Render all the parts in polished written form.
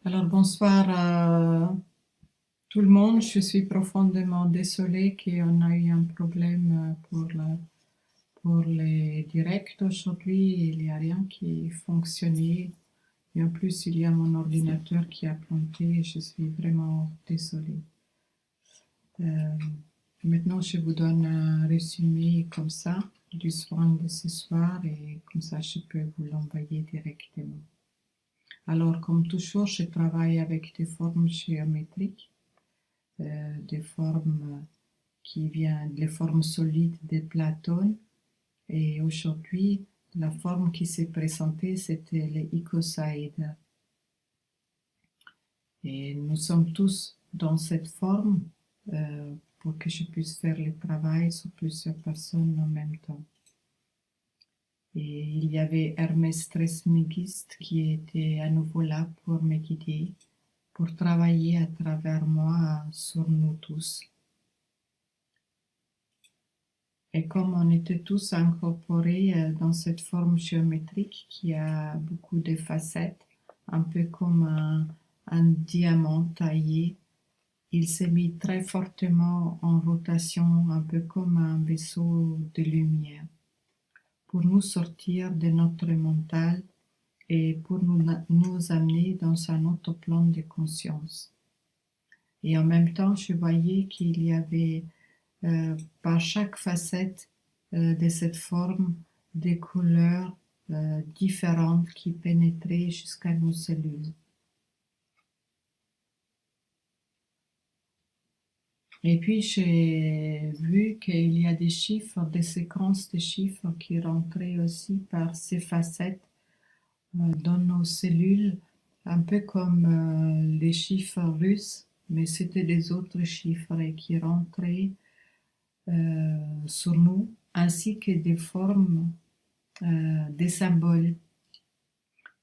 Alors bonsoir à tout le monde. Je suis profondément désolée qu'on a eu un problème pour les directs aujourd'hui. Il n'y a rien qui fonctionnait. Et en plus, il y a mon ordinateur qui a planté. Je suis vraiment désolée. Euh, Maintenant, je vous donne un résumé comme ça du soin de ce soir et comme ça, je peux vous l'envoyer directement. Alors, comme toujours, je travaille avec des formes géométriques, des formes qui viennent, les formes solides de Platon. Et aujourd'hui, la forme qui s'est présentée, c'était les icosaèdres. Et nous sommes tous dans cette forme pour que je puisse faire le travail sur plusieurs personnes en même temps. Et il y avait Hermès Trismégiste qui était à nouveau là pour me guider, pour travailler à travers moi sur nous tous. Et comme on était tous incorporés dans cette forme géométrique qui a beaucoup de facettes, un peu comme un diamant taillé, il s'est mis très fortement en rotation, un peu comme un vaisseau de lumière, pour nous sortir de notre mental et pour nous amener dans un autre plan de conscience. Et en même temps, je voyais qu'il y avait par chaque facette de cette forme des couleurs différentes qui pénétraient jusqu'à nos cellules. Et puis j'ai vu qu'il y a des chiffres, des séquences de chiffres qui rentraient aussi par ces facettes dans nos cellules, un peu comme les chiffres russes, mais c'était des autres chiffres et qui rentraient sur nous, ainsi que des formes, des symboles.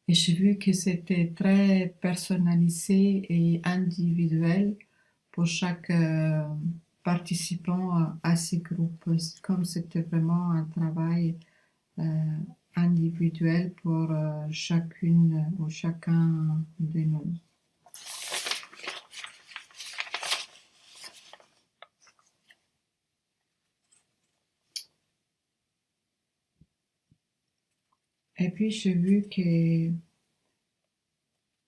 Et j'ai vu que c'était très personnalisé et individuel pour chaque participant à ces groupes, comme c'était vraiment un travail euh, individuel pour chacune ou chacun de nous. Et puis j'ai vu que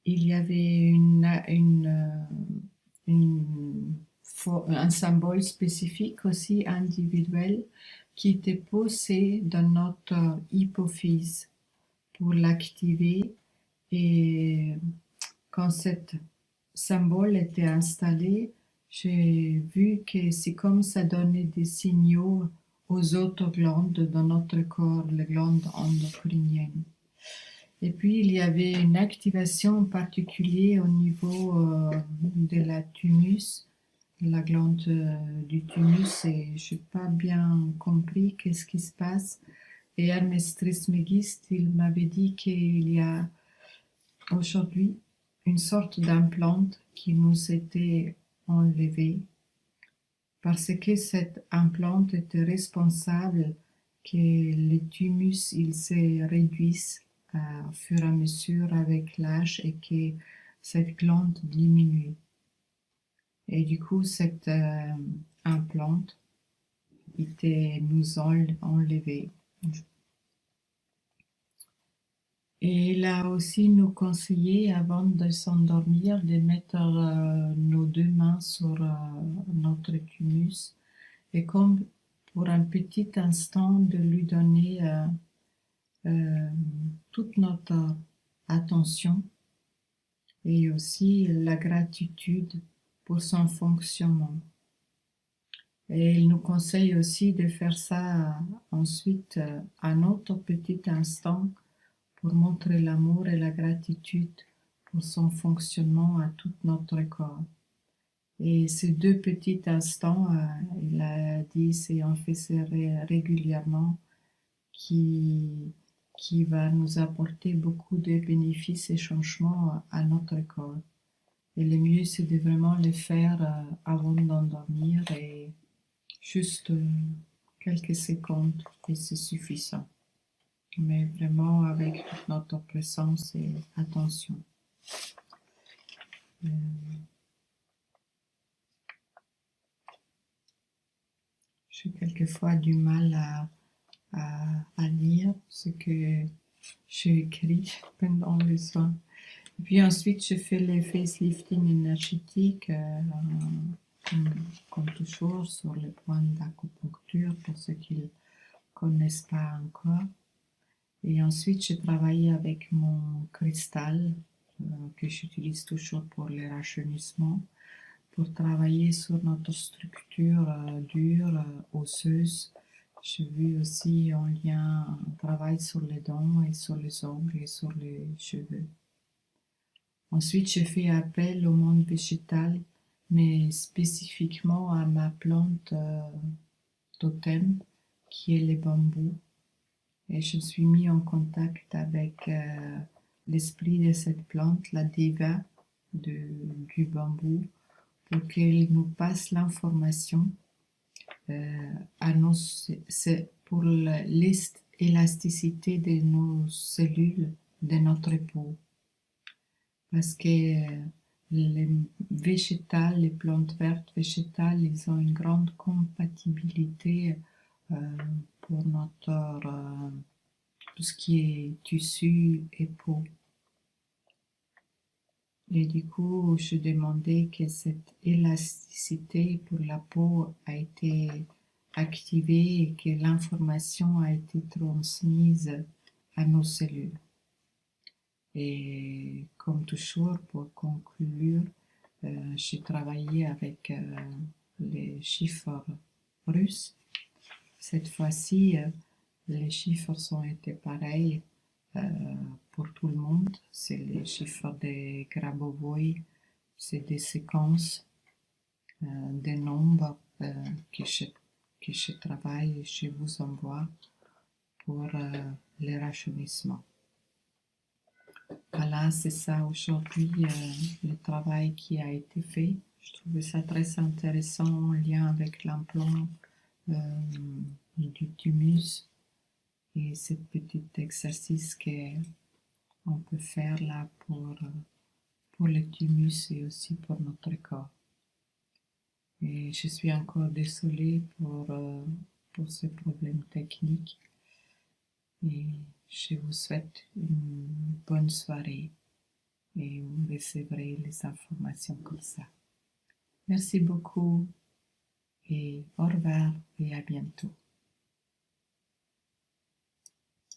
il y avait un symbole spécifique aussi individuel qui était posé dans notre hypophyse pour l'activer. Et quand cet symbole était installé, j'ai vu que c'est comme ça donnait des signaux aux autres glandes dans notre corps, les glandes endocriniennes. Et puis, il y avait une activation particulière au niveau de la thymus, la glande du thymus, et je n'ai pas bien compris qu'est-ce qui se passe. Et Hermès Trismégiste, il m'avait dit qu'il y a aujourd'hui une sorte d'implante qui nous était enlevée parce que cette implante était responsable que les thymus ils se réduisent au fur et à mesure avec l'âge et que cette glande diminue. Et du coup, cette implante était nous enlevée. Et il a aussi nous conseillé avant de s'endormir de mettre nos deux mains sur notre thymus et comme pour un petit instant de lui donner toute notre attention et aussi la gratitude pour son fonctionnement. Et il nous conseille aussi de faire ça ensuite un autre petit instant pour montrer l'amour et la gratitude pour son fonctionnement à tout notre corps. Et ces deux petits instants, il a dit, c'est on fait ça régulièrement qui va nous apporter beaucoup de bénéfices et changements à notre corps. Et le mieux, c'est de vraiment le faire avant d'endormir et juste quelques secondes et c'est suffisant. Mais vraiment avec toute notre présence et attention. Euh, j'ai quelquefois du mal à lire ce que j'ai écrit pendant les soins. Et puis ensuite, je fais les facelifting énergétiques, comme toujours, sur les points d'acupuncture pour ceux qui ne connaissent pas encore. Et ensuite, j'ai travaillé avec mon cristal, que j'utilise toujours pour les rajeunissements, pour travailler sur notre structure dure, osseuse. J'ai vu aussi en lien un travail sur les dents et sur les ongles et sur les cheveux. Ensuite, j'ai fait appel au monde végétal, mais spécifiquement à ma plante totem, qui est le bambou. Et je me suis mis en contact avec l'esprit de cette plante, la diva du bambou, pour qu'elle nous passe l'information pour l'élasticité de nos cellules, de notre peau. Parce que les les plantes vertes végétales, ils ont une grande compatibilité pour notre tout ce qui est tissu et peau. Et du coup, je demandais que cette élasticité pour la peau a été activée et que l'information a été transmise à nos cellules. Et comme toujours, pour conclure, j'ai travaillé avec les chiffres russes. Cette fois-ci, les chiffres ont été pareils pour tout le monde. C'est les chiffres des Grabovoi, c'est des séquences, des nombres que je travaille et je vous envoie pour les rajeunissements. Voilà, c'est ça aujourd'hui le travail qui a été fait. Je trouvais ça très intéressant en lien avec l'implant du thymus et ce petit exercice qu'on peut faire là pour le thymus et aussi pour notre corps. Et je suis encore désolée pour ce problème technique. Et je vous souhaite une bonne soirée et vous recevrez les informations comme ça. Merci beaucoup et au revoir et à bientôt.